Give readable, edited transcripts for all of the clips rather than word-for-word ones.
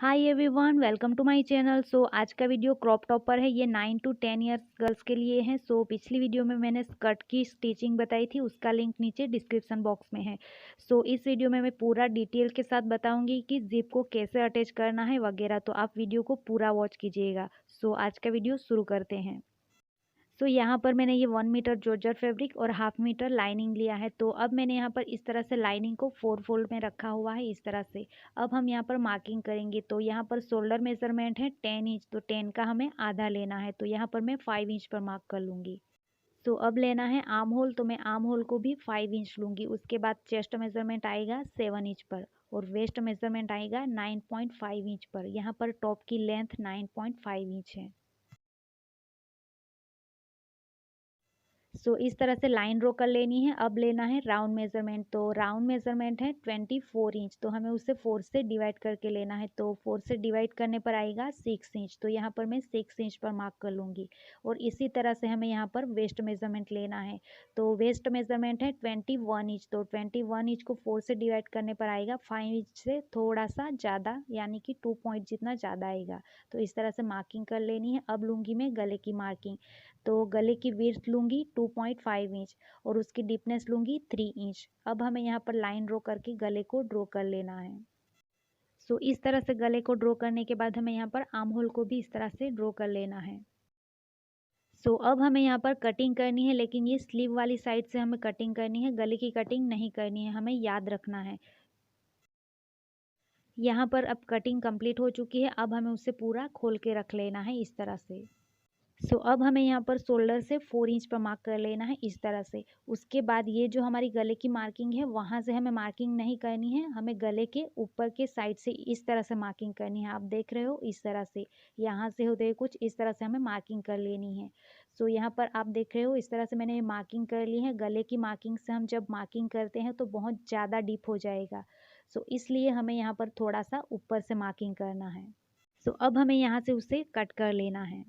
Hi everyone, welcome to my channel. आज का video crop top पर है। ये 9 to 10 ईयर्स गर्ल्स के लिए है। पिछली वीडियो में मैंने स्कर्ट की स्टिचिंग बताई थी, उसका लिंक नीचे डिस्क्रिप्शन बॉक्स में है। इस वीडियो में मैं पूरा डिटेल के साथ बताऊंगी कि जिप को कैसे अटैच करना है वगैरह, तो आप वीडियो को पूरा वॉच कीजिएगा। आज का वीडियो शुरू करते हैं। यहाँ पर मैंने ये 1 मीटर जॉर्जेट फैब्रिक और 1/2 मीटर लाइनिंग लिया है। अब मैंने यहाँ पर इस तरह से लाइनिंग को 4 फोल्ड में रखा हुआ है, इस तरह से। अब हम यहाँ पर मार्किंग करेंगे। यहाँ पर शोल्डर मेजरमेंट है 10 इंच, तो 10 का हमें आधा लेना है। यहाँ पर मैं 5 इंच पर मार्क कर लूँगी। अब लेना है आर्म होल, तो मैं आर्म होल को भी 5 इंच लूँगी। उसके बाद चेस्ट मेजरमेंट आएगा 7 इंच पर और वेस्ट मेजरमेंट आएगा 9.5 इंच पर। यहाँ पर टॉप की लेंथ 9.5 इंच है। इस तरह से लाइन ड्रॉ कर लेनी है। अब लेना है राउंड मेजरमेंट। राउंड मेजरमेंट है 24 इंच, तो हमें उसे 4 से डिवाइड करके लेना है। 4 से डिवाइड करने पर आएगा 6 इंच, तो यहाँ पर मैं 6 इंच पर मार्क कर लूँगी। और इसी तरह से हमें यहाँ पर वेस्ट मेजरमेंट लेना है। वेस्ट मेजरमेंट है 21 इंच, तो 21 इंच को 4 से डिवाइड करने पर आएगा 5 इंच से थोड़ा सा ज़्यादा, यानी कि 2 पॉइंट जितना ज़्यादा आएगा। इस तरह से मार्किंग कर लेनी है। अब लूँगी मैं गले की मार्किंग। गले की विड्थ लूँगी 2.5 इंच और उसकी डीपनेस लूँगी 3 इंच। अब हमें यहाँ पर लाइन ड्रॉ करके गले को ड्रॉ कर लेना है। इस तरह से गले को ड्रॉ करने के बाद हमें यहाँ पर आर्म होल को भी इस तरह से ड्रॉ कर लेना है। अब हमें यहाँ पर कटिंग करनी है, लेकिन ये स्लीव वाली साइड से हमें कटिंग करनी है, गले की कटिंग नहीं करनी है, हमें याद रखना है। यहाँ पर अब कटिंग कंप्लीट हो चुकी है। अब हमें उसे पूरा खोल के रख लेना है इस तरह से। अब हमें यहाँ पर शोल्डर से 4 इंच पर मार्क कर लेना है इस तरह से। उसके बाद ये जो हमारी गले की मार्किंग है, वहाँ से हमें मार्किंग नहीं करनी है, हमें गले के ऊपर के साइड से इस तरह से मार्किंग करनी है। आप देख रहे हो इस तरह से, यहाँ से होते हुए कुछ इस तरह से हमें मार्किंग कर लेनी है। यहाँ पर आप देख रहे हो इस तरह से मैंने मार्किंग कर ली है। गले की मार्किंग से हम जब मार्किंग करते हैं तो बहुत ज़्यादा डीप हो जाएगा। इसलिए हमें यहाँ पर थोड़ा सा ऊपर से मार्किंग करना है। अब हमें यहाँ से उसे कट कर लेना है।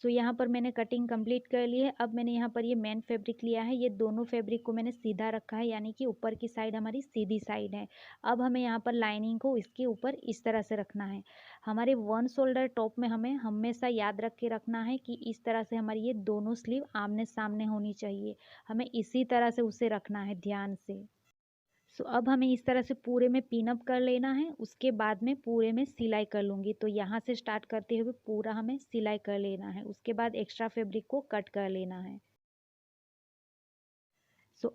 यहाँ पर मैंने कटिंग कंप्लीट कर ली है। अब मैंने यहाँ पर ये मेन फैब्रिक लिया है, ये दोनों फैब्रिक को मैंने सीधा रखा है, यानी कि ऊपर की साइड हमारी सीधी साइड है। अब हमें यहाँ पर लाइनिंग को इसके ऊपर इस तरह से रखना है। हमारे 1 शोल्डर टॉप में हमें हमेशा याद रख के रखना है कि इस तरह से हमारी ये दोनों स्लीव आमने सामने होनी चाहिए। हमें इसी तरह से उसे रखना है ध्यान से। अब हमें इस तरह से पूरे में पिन अप कर लेना है। उसके बाद में पूरे में सिलाई कर लूँगी। यहाँ से स्टार्ट करते हुए पूरा हमें सिलाई कर लेना है। उसके बाद एक्स्ट्रा फैब्रिक को कट कर लेना है।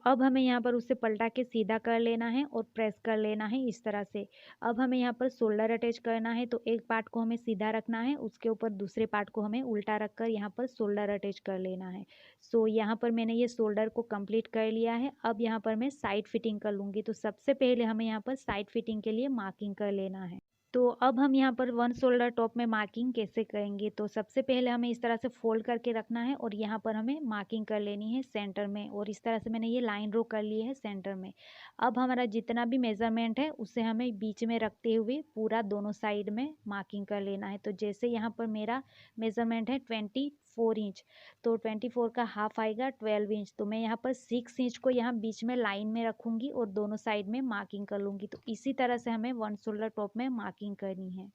अब हमें यहाँ पर उसे पलटा के सीधा कर लेना है और प्रेस कर लेना है इस तरह से। अब हमें यहाँ पर शोल्डर अटैच करना है, तो एक पार्ट को हमें सीधा रखना है, उसके ऊपर दूसरे पार्ट को हमें उल्टा रखकर यहाँ पर शोल्डर अटैच कर लेना है। यहाँ पर मैंने ये शोल्डर को कंप्लीट कर लिया है। अब यहाँ पर मैं साइड फिटिंग कर लूँगी। सबसे पहले हमें यहाँ पर साइड फिटिंग के लिए मार्किंग कर लेना है। अब हम यहाँ पर 1 शोल्डर टॉप में मार्किंग कैसे करेंगे, सबसे पहले हमें इस तरह से फोल्ड करके रखना है और यहाँ पर हमें मार्किंग कर लेनी है सेंटर में। और इस तरह से मैंने ये लाइन ड्रॉ कर ली है सेंटर में। अब हमारा जितना भी मेजरमेंट है उसे हमें बीच में रखते हुए पूरा दोनों साइड में मार्किंग कर लेना है। जैसे यहाँ पर मेरा मेजरमेंट है 24 इंच, 24 का हाफ आएगा 12 इंच। मैं यहाँ पर 6 इंच को यहाँ बीच में लाइन में रखूँगी और दोनों साइड में मार्किंग कर लूँगी। इसी तरह से हमें 1 शोल्डर टॉप में मार्किंग करनी है।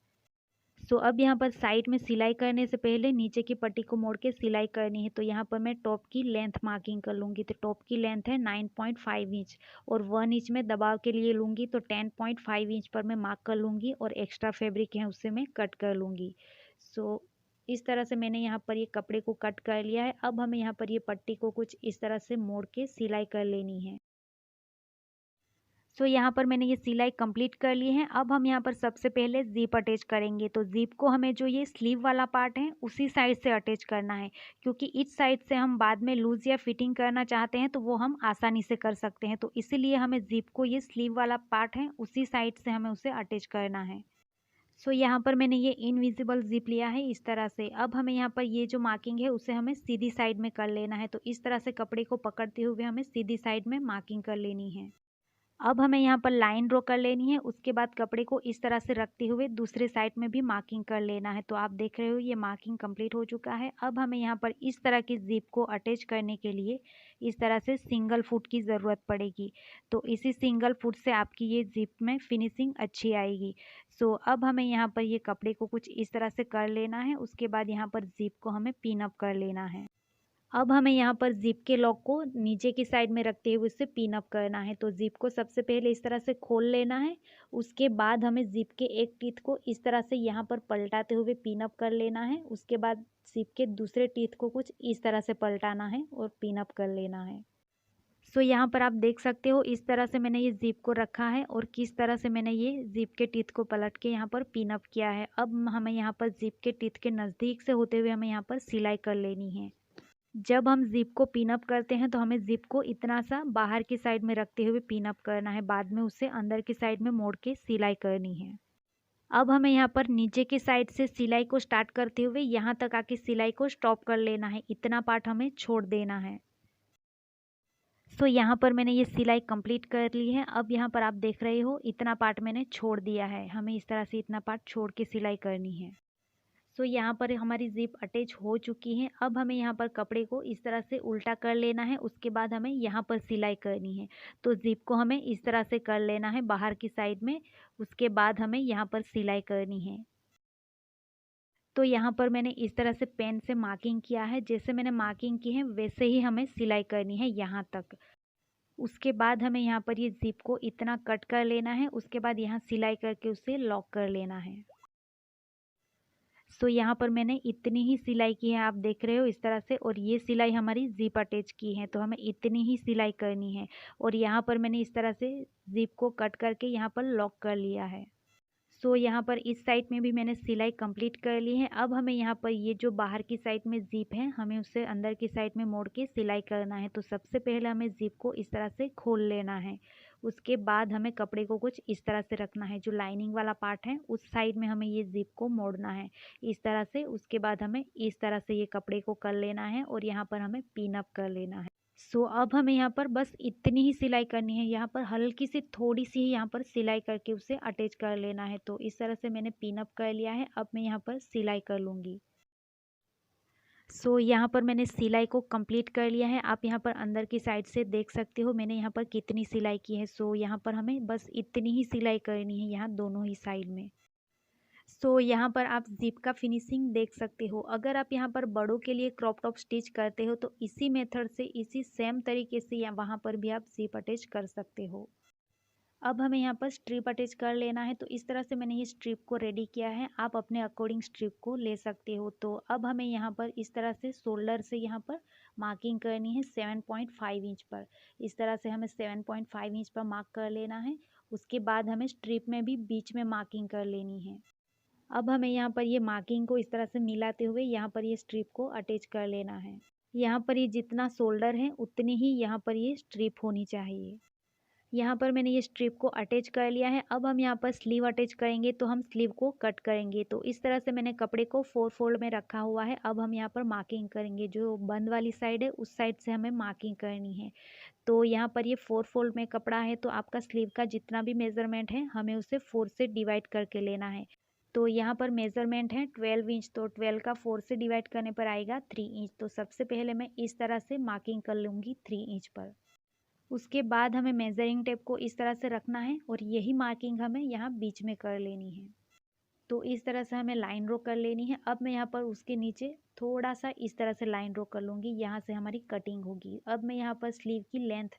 अब यहाँ पर साइड में सिलाई करने से पहले नीचे की पट्टी को मोड़ के सिलाई करनी है। यहाँ पर मैं टॉप की लेंथ मार्किंग कर लूँगी। टॉप की लेंथ है 9.5 इंच और 1 इंच में दबाव के लिए लूँगी, 10.5 इंच पर मैं मार्क कर लूँगी और एक्स्ट्रा फैब्रिक है उसे मैं कट कर लूँगी। इस तरह से मैंने यहाँ पर ये कपड़े को कट कर लिया है। अब हमें यहाँ पर ये पट्टी को कुछ इस तरह से मोड़ के सिलाई कर लेनी है। यहाँ पर मैंने ये सिलाई कंप्लीट कर ली है। अब हम यहाँ पर सबसे पहले ज़िप अटैच करेंगे। ज़िप को हमें जो ये स्लीव वाला पार्ट है उसी साइड से अटैच करना है, क्योंकि इस साइड से हम बाद में लूज़ या फिटिंग करना चाहते हैं तो वो हम आसानी से कर सकते हैं। इसीलिए हमें ज़िप को ये स्लीव वाला पार्ट है उसी साइड से हमें उसे अटैच करना है। यहाँ पर मैंने ये इनविजिबल ज़िप लिया है इस तरह से। अब हमें यहाँ पर ये जो मार्किंग है उसे हमें सीधी साइड में कर लेना है। इस तरह से कपड़े को पकड़ते हुए हमें सीधी साइड में मार्किंग कर लेनी है। अब हमें यहाँ पर लाइन ड्रॉ कर लेनी है। उसके बाद कपड़े को इस तरह से रखते हुए दूसरे साइड में भी मार्किंग कर लेना है। तो आप देख रहे हो ये मार्किंग कंप्लीट हो चुका है। अब हमें यहाँ पर इस तरह की ज़िप को अटैच करने के लिए इस तरह से सिंगल फुट की ज़रूरत पड़ेगी। तो इसी सिंगल फुट से आपकी ये ज़िप में फिनिशिंग अच्छी आएगी। सो अब हमें यहाँ पर ये कपड़े को कुछ इस तरह से कर लेना है। उसके बाद यहाँ पर ज़िप को हमें पिन अप कर लेना है। अब हमें यहाँ पर ज़िप के लॉक को नीचे की साइड में रखते हुए उसे पिन अप करना है। तो ज़िप को सबसे पहले इस तरह से खोल लेना है। उसके बाद हमें ज़िप के एक टीथ को इस तरह से यहाँ पर पलटाते हुए पिन अप कर लेना है। उसके बाद ज़िप के दूसरे टीथ को कुछ इस तरह से पलटाना है और पिन अप कर लेना है। सो यहाँ पर आप देख सकते हो इस तरह से मैंने ये ज़िप को रखा है और किस तरह से मैंने ये ज़िप के टीथ को पलट के यहाँ पर पिन अप किया है। अब हमें यहाँ पर ज़िप के टीथ के नज़दीक से होते हुए हमें यहाँ पर सिलाई कर लेनी है। जब हम ज़िप को पिन अप करते हैं तो हमें ज़िप को इतना सा बाहर की साइड में रखते हुए पिन अप करना है। बाद में उसे अंदर की साइड में मोड़ के सिलाई करनी है। अब हमें यहाँ पर नीचे की साइड से सिलाई को स्टार्ट करते हुए यहाँ तक आके सिलाई को स्टॉप कर लेना है। इतना पार्ट हमें छोड़ देना है। सो यहाँ पर मैंने ये सिलाई कंप्लीट कर ली है। अब यहाँ पर आप देख रहे हो इतना पार्ट मैंने छोड़ दिया है। हमें इस तरह से इतना पार्ट छोड़ के सिलाई करनी है। सो यहाँ पर हमारी ज़िप अटैच हो चुकी है। अब हमें यहाँ पर कपड़े को इस तरह से उल्टा कर लेना है। उसके बाद हमें यहाँ पर सिलाई करनी है। तो ज़िप को हमें इस तरह से कर लेना है बाहर की साइड में। उसके बाद हमें यहाँ पर सिलाई करनी है। तो यहाँ पर मैंने इस तरह से पेन से मार्किंग किया है। जैसे मैंने मार्किंग की है वैसे ही हमें सिलाई करनी है यहाँ तक। उसके बाद हमें यहाँ पर ये ज़िप को इतना कट कर लेना है। उसके बाद यहाँ सिलाई करके उसे लॉक कर लेना है। सो यहाँ पर मैंने इतनी ही सिलाई की है, आप देख रहे हो इस तरह से। और ये सिलाई हमारी ज़िप अटैच की है तो हमें इतनी ही सिलाई करनी है। और यहाँ पर मैंने इस तरह से ज़िप को कट करके यहाँ पर लॉक कर लिया है। सो यहाँ पर इस साइड में भी मैंने सिलाई कंप्लीट कर ली है। अब हमें यहाँ पर ये जो बाहर की साइड में ज़िप है हमें उसे अंदर की साइड में मोड़ के सिलाई करना है। तो सबसे पहले हमें ज़िप को इस तरह से खोल लेना है। उसके बाद हमें कपड़े को कुछ इस तरह से रखना है। जो लाइनिंग वाला पार्ट है उस साइड में हमें ये ज़िप को मोड़ना है इस तरह से। उसके बाद हमें इस तरह से ये कपड़े को कर लेना है और यहाँ पर हमें पिन अप कर लेना है। सो अब हमें यहाँ पर बस इतनी ही सिलाई करनी है। यहाँ पर हल्की सी थोड़ी सी ही यहाँ पर सिलाई करके उसे अटैच कर लेना है। तो इस तरह से मैंने पिन अप कर लिया है। अब मैं यहाँ पर सिलाई कर लूँगी। सो यहाँ पर मैंने सिलाई को कंप्लीट कर लिया है। आप यहाँ पर अंदर की साइड से देख सकते हो मैंने यहाँ पर कितनी सिलाई की है। सो यहाँ पर हमें बस इतनी ही सिलाई करनी है यहाँ दोनों ही साइड में। सो यहाँ पर आप ज़िप का फिनिशिंग देख सकते हो। अगर आप यहाँ पर बड़ों के लिए क्रॉप टॉप स्टिच करते हो तो इसी मेथड से इसी सेम तरीके से या वहाँ पर भी आप ज़िप अटैच कर सकते हो। अब हमें यहाँ पर स्ट्रिप अटैच कर लेना है। तो इस तरह से मैंने ये स्ट्रिप को रेडी किया है। आप अपने अकॉर्डिंग स्ट्रिप को ले सकते हो। तो अब हमें यहाँ पर इस तरह से शोल्डर से यहाँ पर मार्किंग करनी है 7.5 इंच पर। इस तरह से हमें 7.5 इंच पर मार्क कर लेना है। उसके बाद हमें स्ट्रिप में भी बीच में मार्किंग कर लेनी है। अब हमें यहाँ पर ये मार्किंग को इस तरह से मिलाते हुए यहाँ पर ये स्ट्रिप को अटैच कर लेना है। यहाँ पर ये जितना शोल्डर है उतनी ही यहाँ पर ये स्ट्रिप होनी चाहिए। यहाँ पर मैंने ये स्ट्रिप को अटैच कर लिया है। अब हम यहाँ पर स्लीव अटैच करेंगे तो हम स्लीव को कट करेंगे। तो इस तरह से मैंने कपड़े को 4 फोल्ड में रखा हुआ है। अब हम यहाँ पर मार्किंग करेंगे। जो बंद वाली साइड है उस साइड से हमें मार्किंग करनी है। तो यहाँ पर ये 4 फोल्ड में कपड़ा है तो आपका स्लीव का जितना भी मेज़रमेंट है हमें उसे 4 से डिवाइड करके लेना है। तो यहाँ पर मेज़रमेंट है 12 इंच। तो 12 का 4 से डिवाइड करने पर आएगा 3 इंच। तो सबसे पहले मैं इस तरह से मार्किंग कर लूँगी 3 इंच पर। उसके बाद हमें मेजरिंग टेप को इस तरह से रखना है और यही मार्किंग हमें यहाँ बीच में कर लेनी है। तो इस तरह से हमें लाइन ड्रॉ कर लेनी है। अब मैं यहाँ पर उसके नीचे थोड़ा सा इस तरह से लाइन ड्रॉ कर लूँगी। यहाँ से हमारी कटिंग होगी। अब मैं यहाँ पर स्लीव की लेंथ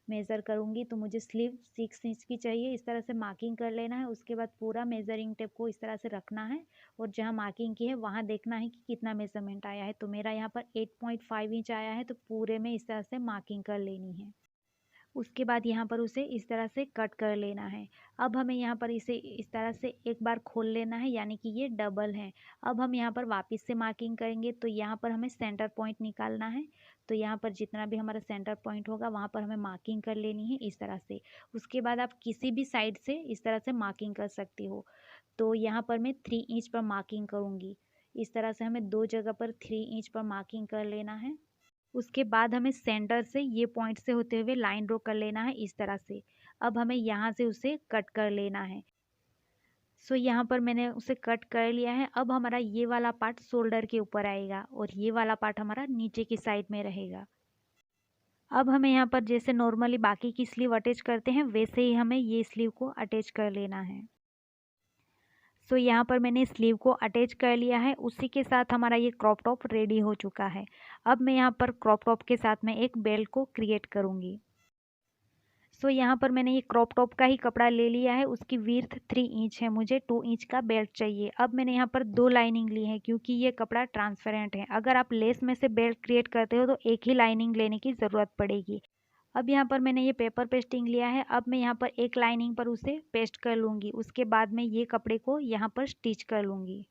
मेज़र करूँगी। तो मुझे स्लीव 6 इंच की चाहिए। इस तरह से मार्किंग कर लेना है। उसके बाद पूरा मेजरिंग टेप को इस तरह से रखना है और जहाँ मार्किंग की है वहाँ देखना है कि कितना मेज़रमेंट आया है। तो मेरा यहाँ पर 8.5 इंच आया है। तो पूरे में इस तरह से मार्किंग कर लेनी है। उसके बाद यहाँ पर उसे इस तरह से कट कर लेना है। अब हमें यहाँ पर इसे इस तरह से एक बार खोल लेना है, यानी कि ये डबल है। अब हम यहाँ पर वापस से मार्किंग करेंगे। तो यहाँ पर हमें सेंटर पॉइंट निकालना है। तो यहाँ पर जितना भी हमारा सेंटर पॉइंट होगा वहाँ पर हमें मार्किंग कर लेनी है इस तरह से। उसके बाद आप किसी भी साइड से इस तरह से मार्किंग कर सकते हो। तो यहाँ पर मैं 3 इंच पर मार्किंग करूँगी। इस तरह से हमें 2 जगह पर 3 इंच पर मार्किंग कर लेना है। उसके बाद हमें सेंटर से ये पॉइंट से होते हुए लाइन ड्रॉ कर लेना है इस तरह से। अब हमें यहाँ से उसे कट कर लेना है। सो यहाँ पर मैंने उसे कट कर लिया है। अब हमारा ये वाला पार्ट शोल्डर के ऊपर आएगा और ये वाला पार्ट हमारा नीचे की साइड में रहेगा। अब हमें यहाँ पर जैसे नॉर्मली बाकी की स्लीव अटैच करते हैं वैसे ही हमें ये स्लीव को अटैच कर लेना है। सो यहाँ पर मैंने स्लीव को अटैच कर लिया है। उसी के साथ हमारा ये क्रॉप टॉप रेडी हो चुका है। अब मैं यहाँ पर क्रॉप टॉप के साथ में एक बेल्ट को क्रिएट करूँगी। सो यहाँ पर मैंने ये क्रॉप टॉप का ही कपड़ा ले लिया है। उसकी विड्थ 3 इंच है, मुझे 2 इंच का बेल्ट चाहिए। अब मैंने यहाँ पर 2 लाइनिंग ली है क्योंकि ये कपड़ा ट्रांसपेरेंट है। अगर आप लेस में से बेल्ट क्रिएट करते हो तो एक ही लाइनिंग लेने की ज़रूरत पड़ेगी। अब यहाँ पर मैंने ये पेपर पेस्टिंग लिया है। अब मैं यहाँ पर एक लाइनिंग पर उसे पेस्ट कर लूँगी। उसके बाद मैं ये कपड़े को यहाँ पर स्टिच कर लूँगी।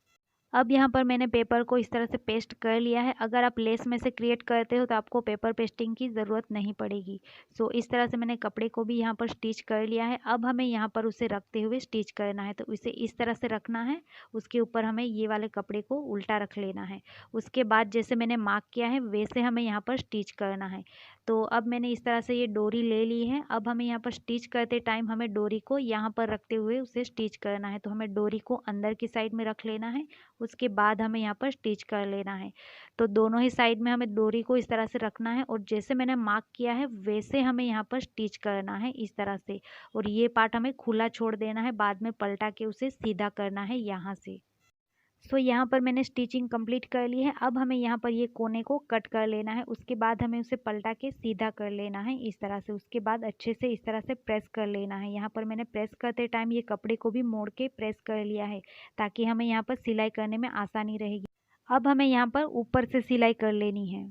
अब यहाँ पर मैंने पेपर को इस तरह से पेस्ट कर लिया है। अगर आप लेस में से क्रिएट करते हो तो आपको पेपर पेस्टिंग की ज़रूरत नहीं पड़ेगी। सो इस तरह से मैंने कपड़े को भी यहाँ पर स्टिच कर लिया है। अब हमें यहाँ पर उसे रखते हुए स्टिच करना है, तो इसे इस तरह से रखना है। उसके ऊपर हमें ये वाले कपड़े को उल्टा रख लेना है। उसके बाद जैसे मैंने मार्क किया है वैसे हमें यहाँ पर स्टिच करना है। तो अब मैंने इस तरह से ये डोरी ले ली है। अब हमें यहाँ पर स्टिच करते टाइम हमें डोरी को यहाँ पर रखते हुए उसे स्टिच करना है। तो हमें डोरी को अंदर की साइड में रख लेना है। उसके बाद हमें यहाँ पर स्टिच कर लेना है। तो दोनों ही साइड में हमें डोरी को इस तरह से रखना है और जैसे मैंने मार्क किया है वैसे हमें यहाँ पर स्टिच करना है इस तरह से। और ये पार्ट हमें खुला छोड़ देना है, बाद में पलटा के उसे सीधा करना है यहाँ से। सो यहाँ पर मैंने स्टिचिंग कंप्लीट कर ली है। अब हमें यहाँ पर ये कोने को कट कर लेना है। उसके बाद हमें उसे पलटा के सीधा कर लेना है इस तरह से। उसके बाद अच्छे से इस तरह से प्रेस कर लेना है। यहाँ पर मैंने प्रेस करते टाइम ये कपड़े को भी मोड़ के प्रेस कर लिया है ताकि हमें यहाँ पर सिलाई करने में आसानी रहेगी। अब हमें यहाँ पर ऊपर से सिलाई कर लेनी है।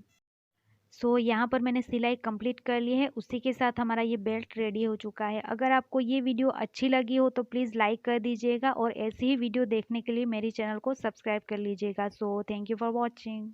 सो यहाँ पर मैंने सिलाई कंप्लीट कर ली है। उसी के साथ हमारा ये बेल्ट रेडी हो चुका है। अगर आपको ये वीडियो अच्छी लगी हो तो प्लीज़ लाइक कर दीजिएगा और ऐसी ही वीडियो देखने के लिए मेरी चैनल को सब्सक्राइब कर लीजिएगा। So thank you for watching.